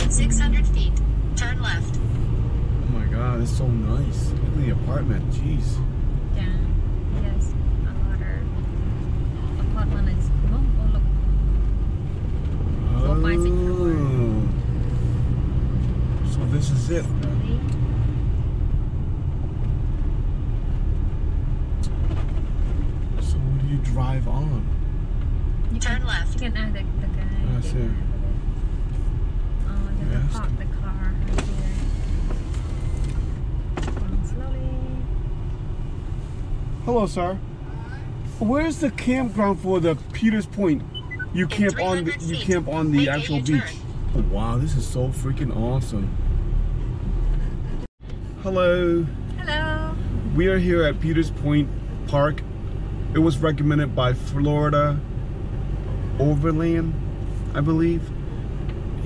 In 600 feet, turn left. Oh my god, it's so nice. Look at the apartment. Jeez. Yeah. Yes. Another apartment is oh look. 4, 5, 6 floors. So this is it. Slowly. So what do you drive on? You Turn left. You can add the guy. I see. You have Yes. to park the car right here. Going slowly. Hello, sir. Where's the campground for the Peters Point? You camp on the, 300 feet, the make a actual U-turn. beach. Oh, wow, this is so freaking awesome. Hello. Hello. We are here at Peters Point Park. It was recommended by Florida Overland, I believe.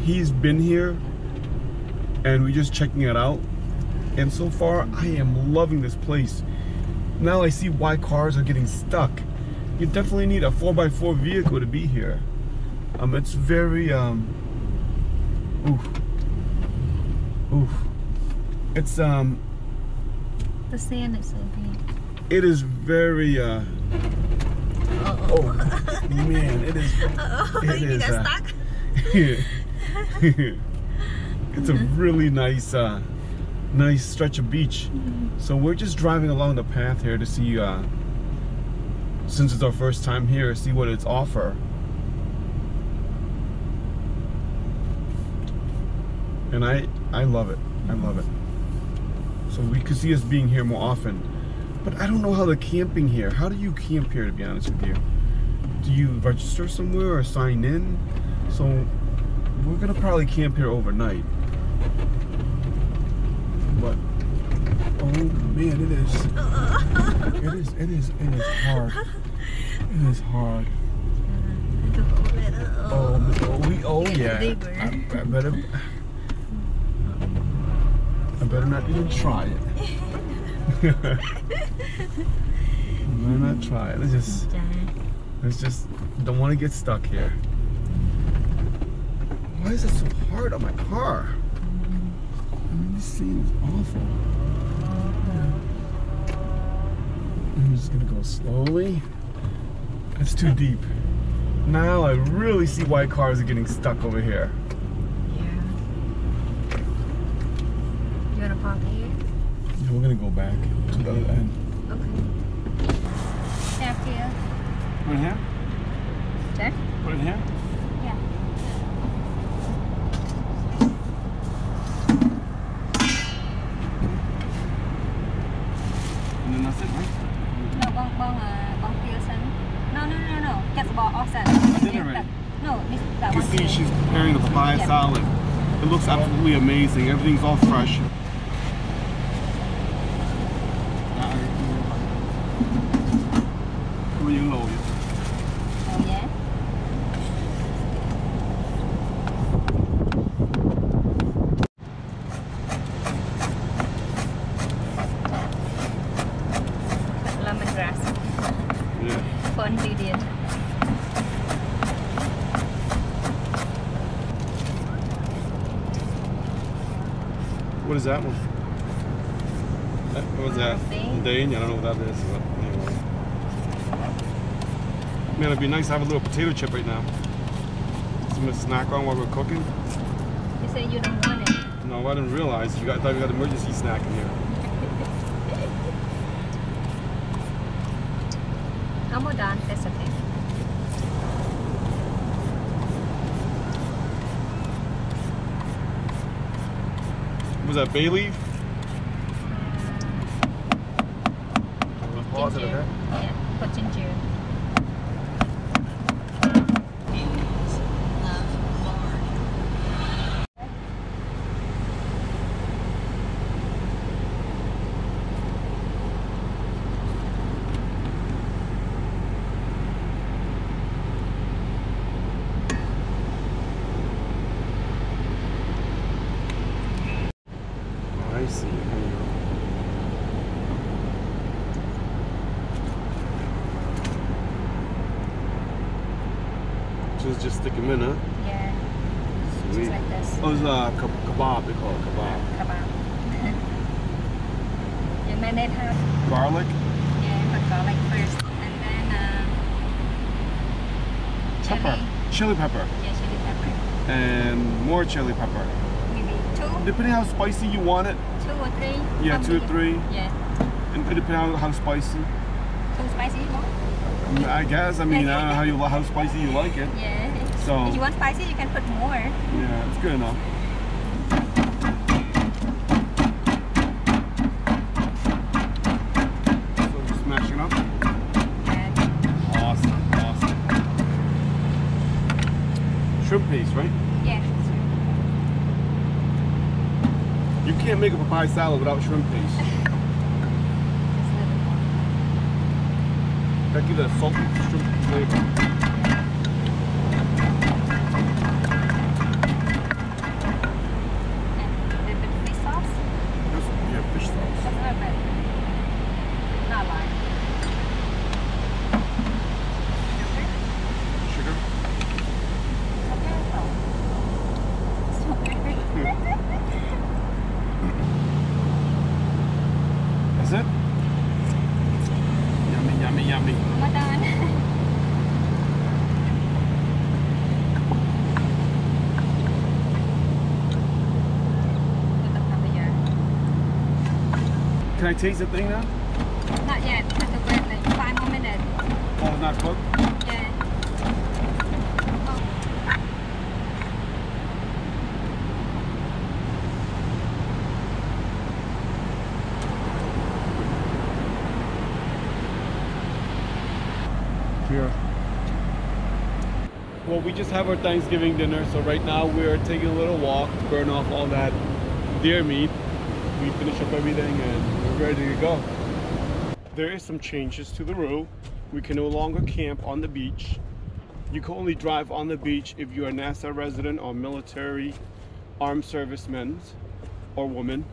He's been here and we're just checking it out. And so far, I am loving this place. Now I see why cars are getting stuck. You definitely need a 4x4 vehicle to be here. It's very, It's, The sand is so big. it is very, oh man, it is, it You is, got stuck? it's a really nice nice stretch of beach. So we're just driving along the path here to see since it's our first time here, see what it's offer. And I love it. I love it. So we could see us being here more often. But I don't know how the camping here. How do you camp here, to be honest with you? Do you register somewhere or sign in? So we're gonna probably camp here overnight. But oh man, it is hard. It is hard. Oh yeah. I better not even try it. I better not try it. Let's just don't want to get stuck here. Why is it so hard on my car? I mean, this scene is awful. I'm just gonna go slowly. It's too deep. Now I really see why cars are getting stuck over here. Yeah. You wanna park here? Yeah, we're gonna go back to the other end. Okay. Tap here. Put it here? Check? Put it here? Yeah. And then that's it, right? No, bong Pearson. No. Get the ball offset. I did it already. No, this that You one. can see she's preparing the papaya Yeah. salad. It looks absolutely amazing. Everything's all fresh. Oh yeah. Lemongrass Yeah. for ingredient. What is that one? What was that? Dane? Dane? I don't know what that is. But anyway. Man, it'd be nice to have a little potato chip right now. Something to snack on while we're cooking. You say you don't want it. No, I didn't realize. I thought you got emergency snack in here. Almost done. That's okay. Was that bay leaf? Pause it, Ginger. okay? Yeah, put ginger. I see. Just stick them in, huh? Yeah. Sweet. Just like this. Oh, it's kebab. They call it kebab. Kebab. You marinate half. Garlic. Yeah, put garlic first, and then Pepper. Chili pepper. Yeah, chili pepper. And more chili pepper. Maybe 2, Depending how spicy you want it. 2 or 3. Yeah, 2 or 3. Yeah. And depending on how spicy. Too spicy more? I guess. I mean, I don't know how spicy you like it. Yeah. So. If you want spicy, you can put more. Yeah, it's good enough. So just smashing up. Yeah. Awesome. Shrimp paste, right? Yeah. You can't make a papaya salad without shrimp paste. That gives it a salty shrimp flavor. Fish sauce. That's a little bit. Not a lot. Sugar. That's it? Yummy. We're done. Put the papaya. Can I taste the thing now? Not yet. Have to wait like 5 more minutes. Oh, it's not cooked? Yeah. Here. Well, we just have our Thanksgiving dinner, so right now we're taking a little walk to burn off all that deer meat. We finish up everything and we're ready to go. There is some changes to the rule. We can no longer camp on the beach. You can only drive on the beach if you're a NASA resident or military armed servicemen or woman.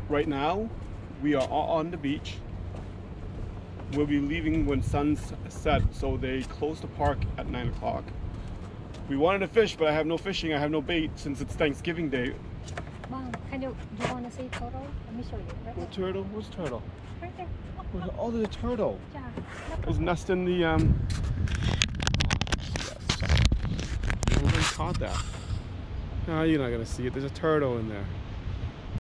Right now, we are all on the beach. We'll be leaving when sun's set, so they close the park at 9 o'clock. We wanted to fish, but I have no fishing, I have no bait since it's Thanksgiving Day. Mom, you want to see turtle? Let me show you. Right What turtle? What's turtle? Right there. Oh, there's a turtle. Yeah. There's a nest in the Nobody caught that. No, you're not gonna see it. There's a turtle in there.